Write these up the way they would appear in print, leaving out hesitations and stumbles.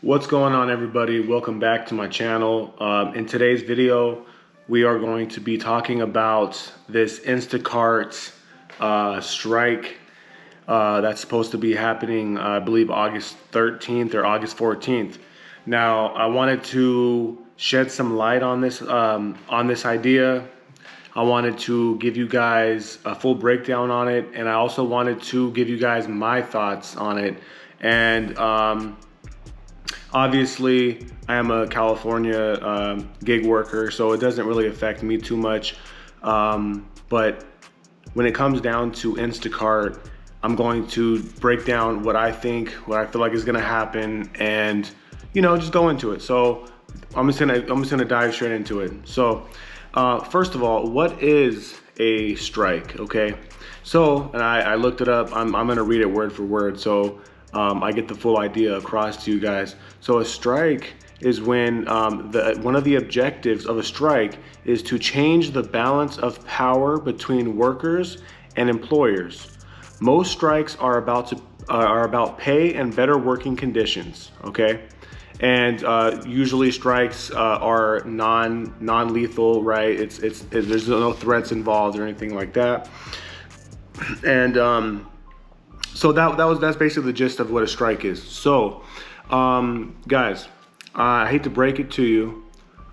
What's going on, everybody? Welcome back to my channel. In today's video, we are going to be talking about this Instacart strike that's supposed to be happening, I believe, August 13th or August 14th. Now, I wanted to shed some light on this idea. I wanted to give you guys a full breakdown on it, and I also wanted to give you guys my thoughts on it. And obviously, I am a California gig worker, so it doesn't really affect me too much. But when it comes down to Instacart, I'm going to break down what I think, what I feel like is going to happen, and just go into it. So I'm just gonna dive straight into it. So first of all, what is a strike? Okay, so and I looked it up. I'm gonna read it word for word, so I get the full idea across to you guys. So a strike is when one of the objectives of a strike is to change the balance of power between workers and employers. Most strikes are about pay and better working conditions. Okay, and usually strikes are non-lethal, right? There's no threats involved or anything like that. And so that's basically the gist of what a strike is. So, guys, I hate to break it to you,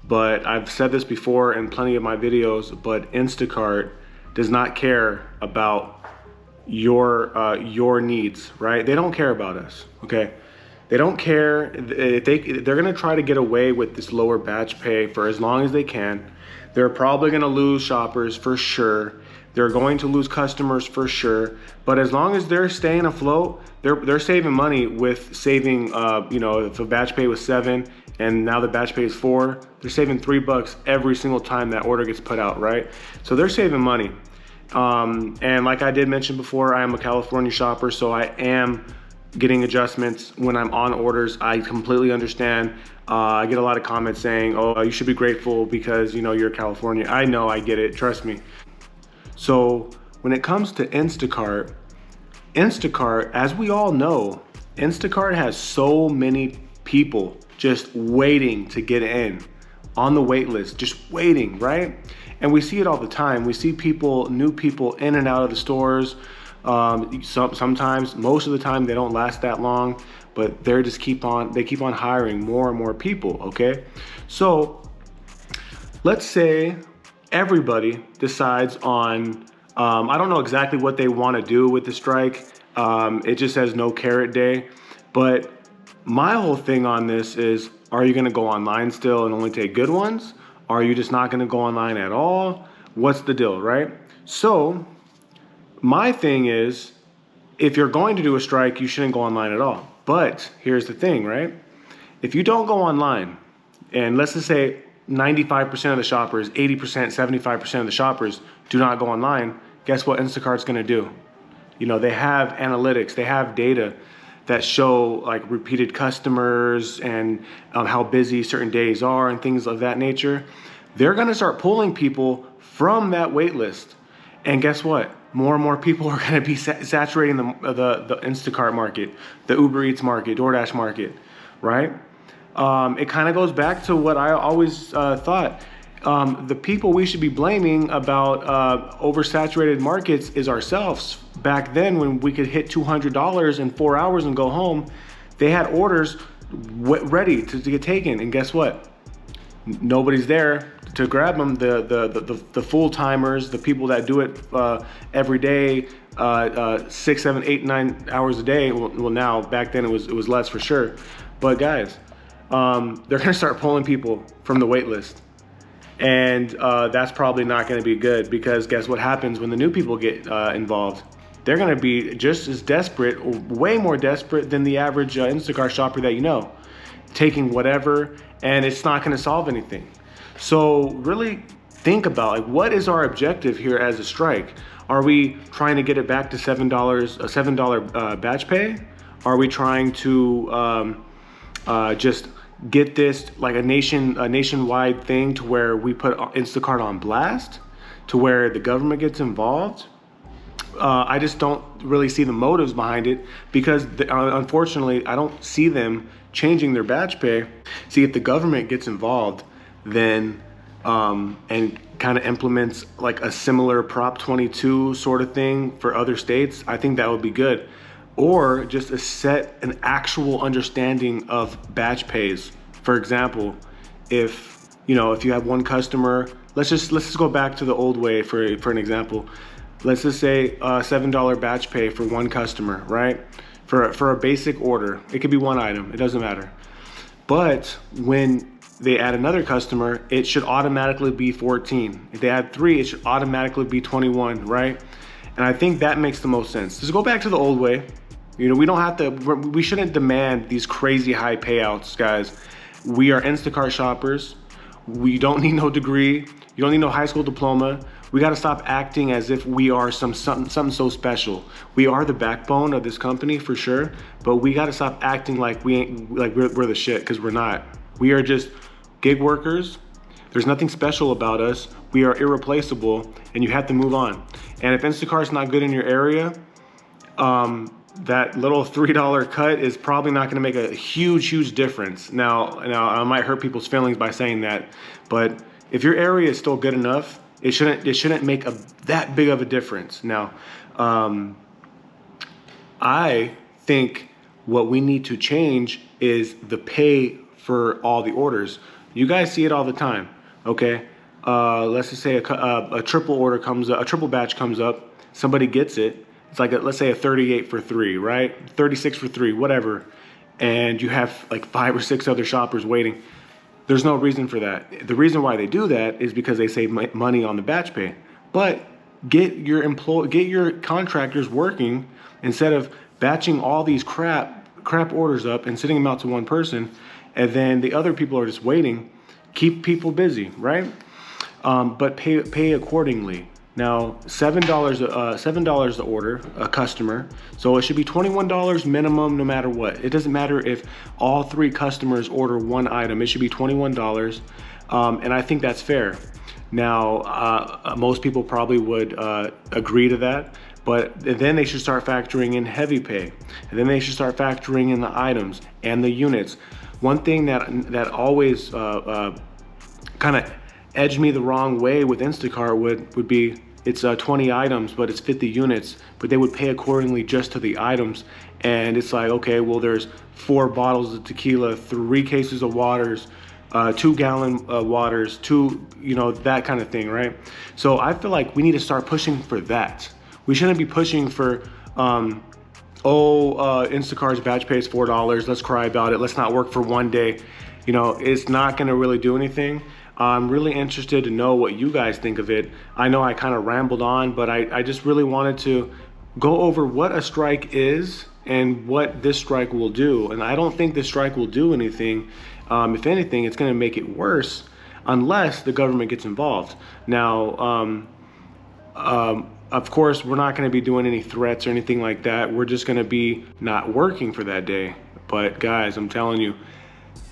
but I've said this before in plenty of my videos, but Instacart does not care about your needs, right? They don't care about us, okay? They don't care. They're gonna try to get away with this lower batch pay for as long as they can. They're probably gonna lose shoppers for sure. They're going to lose customers for sure, but as long as they're staying afloat, they're saving money with saving, if a batch pay was 7 and now the batch pay is 4, they're saving $3 every single time that order gets put out, right? So they're saving money. And like I did mention before, I am a California shopper, so I am getting adjustments when I'm on orders. I completely understand. I get a lot of comments saying, oh, you should be grateful because you're California. I know, I get it, trust me. So when it comes to Instacart, as we all know, Instacart has so many people just waiting to get in on the wait list, just waiting, right? And we see it all the time. We see new people in and out of the stores. Sometimes, most of the time, they don't last that long, but they keep on hiring more and more people, okay? So let's say everybody decides on, I don't know exactly what they want to do with the strike. It just says no carrot day. But my whole thing on this is, are you going to go online still and only take good ones? Are you just not going to go online at all? What's the deal, right? So my thing is, if you're going to do a strike, you shouldn't go online at all. But here's the thing, right? If you don't go online, and let's just say 95% of the shoppers, 80%, 75% of the shoppers do not go online, guess what Instacart's gonna do? They have analytics, they have data that show like repeated customers and how busy certain days are and things of that nature. They're gonna start pulling people from that wait list. And guess what? More and more people are gonna be saturating the Instacart market, the Uber Eats market, DoorDash market, right? It kind of goes back to what I always thought. The people we should be blaming about oversaturated markets is ourselves. Back then, when we could hit $200 in 4 hours and go home, they had orders ready to get taken. And guess what? Nobody's there to grab them. The full timers, the people that do it every day, 6, 7, 8, 9 hours a day. Well, now back then it was less for sure. But guys, they're gonna start pulling people from the wait list. And that's probably not gonna be good, because guess what happens when the new people get involved? They're gonna be just as desperate, or way more desperate than the average Instacart shopper that taking whatever, and it's not gonna solve anything. So really think about, what is our objective here as a strike? Are we trying to get it back to $7 batch pay? Are we trying to just get this like a nationwide thing to where we put Instacart on blast, to where the government gets involved? I just don't really see the motives behind it, because unfortunately I don't see them changing their batch pay. See, if the government gets involved, then and kind of implements like a similar Prop 22 sort of thing for other states, I think that would be good. Or just set an actual understanding of batch pays. For example, if you have one customer, let's just go back to the old way for an example. Let's just say $7 batch pay for one customer, right? For a basic order. It could be one item, it doesn't matter. But when they add another customer, it should automatically be 14. If they add 3, it should automatically be 21, right? And I think that makes the most sense. Just go back to the old way. We shouldn't demand these crazy high payouts, guys. We are Instacart shoppers. We don't need no degree. You don't need no high school diploma. We got to stop acting as if we are something so special. We are the backbone of this company for sure, but we got to stop acting like we're the shit, because we're not. We are just gig workers. There's nothing special about us. We are irreplaceable, and you have to move on. And if Instacart's not good in your area, that little $3 cut is probably not going to make a huge difference. Now I might hurt people's feelings by saying that, but if your area is still good enough, it shouldn't make that big of a difference. Now, I think what we need to change is the pay for all the orders. You guys see it all the time, okay? Let's just say a triple order comes up, a triple batch comes up, somebody gets it. It's like, let's say a 38 for 3, right? 36 for 3, whatever. And you have like 5 or 6 other shoppers waiting. There's no reason for that. The reason why they do that is because they save money on the batch pay. But get your contractors working instead of batching all these crap orders up and sending them out to one person, and then the other people are just waiting. Keep people busy, right? But pay accordingly. Now, $7 the order, a customer. So it should be $21 minimum no matter what. It doesn't matter if all 3 customers order one item. It should be $21. And I think that's fair. Now, most people probably would agree to that. But then they should start factoring in heavy pay. And then they should start factoring in the items and the units. One thing that always kind of edged me the wrong way with Instacart would be, it's 20 items, but it's 50 units, but they would pay accordingly just to the items. And it's like, okay, well, there's 4 bottles of tequila, 3 cases of waters, 2-gallon waters, 2, that kind of thing, right? So I feel like we need to start pushing for that. We shouldn't be pushing for, Instacart's batch pay is $4. Let's cry about it. Let's not work for one day. It's not going to really do anything. I'm really interested to know what you guys think of it. I know I kind of rambled on, but I just really wanted to go over what a strike is and what this strike will do. And I don't think this strike will do anything. If anything, it's going to make it worse unless the government gets involved. Now, of course, we're not going to be doing any threats or anything like that. We're just going to be not working for that day. But guys, I'm telling you,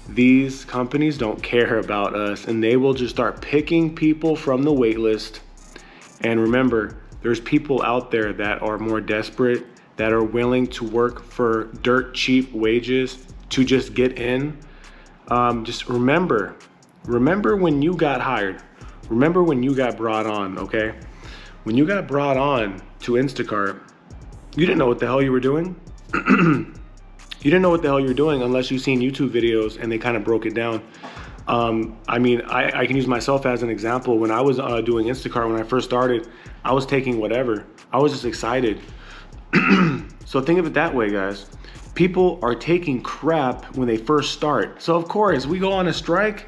these companies don't care about us, and they will just start picking people from the wait list. And remember, there's people out there that are more desperate, that are willing to work for dirt cheap wages to just get in. Just remember when you got hired. Remember when you got brought on, okay? When you got brought on to Instacart, you didn't know what the hell you were doing. You didn't know what the hell you were doing unless you've seen YouTube videos and they kind of broke it down. I mean, I can use myself as an example. When I was doing Instacart, when I first started, I was taking whatever. I was just excited. So think of it that way, guys. People are taking crap when they first start. So of course, we go on a strike,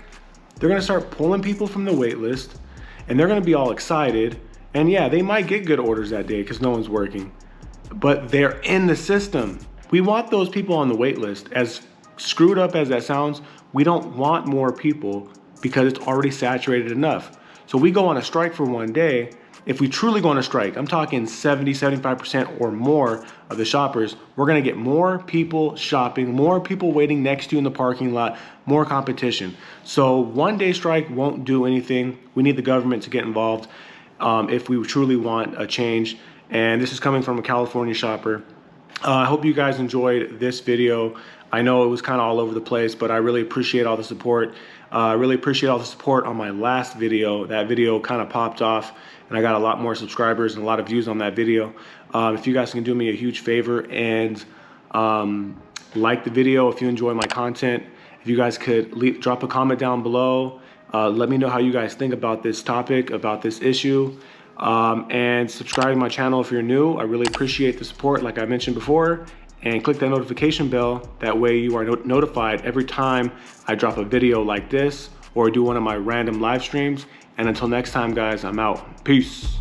they're gonna start pulling people from the wait list, and they're gonna be all excited. And yeah, they might get good orders that day because no one's working, but they're in the system. We want those people on the wait list. As screwed up as that sounds, we don't want more people because it's already saturated enough. So we go on a strike for one day. If we truly go on a strike, I'm talking 70, 75% or more of the shoppers, we're gonna get more people shopping, more people waiting next to you in the parking lot, more competition. So one day strike won't do anything. We need the government to get involved if we truly want a change. And this is coming from a California shopper. I hope you guys enjoyed this video. I know it was kind of all over the place, but I really appreciate all the support. I really appreciate all the support on my last video. That video kind of popped off and I got a lot more subscribers and a lot of views on that video. If you guys can do me a huge favor and like the video if you enjoy my content, if you guys could drop a comment down below, let me know how you guys think about this topic, about this issue, and subscribe to my channel if you're new. I really appreciate the support, like I mentioned before, and click that notification bell. That way you are notified every time I drop a video like this or do one of my random live streams. And until next time, guys, I'm out. Peace.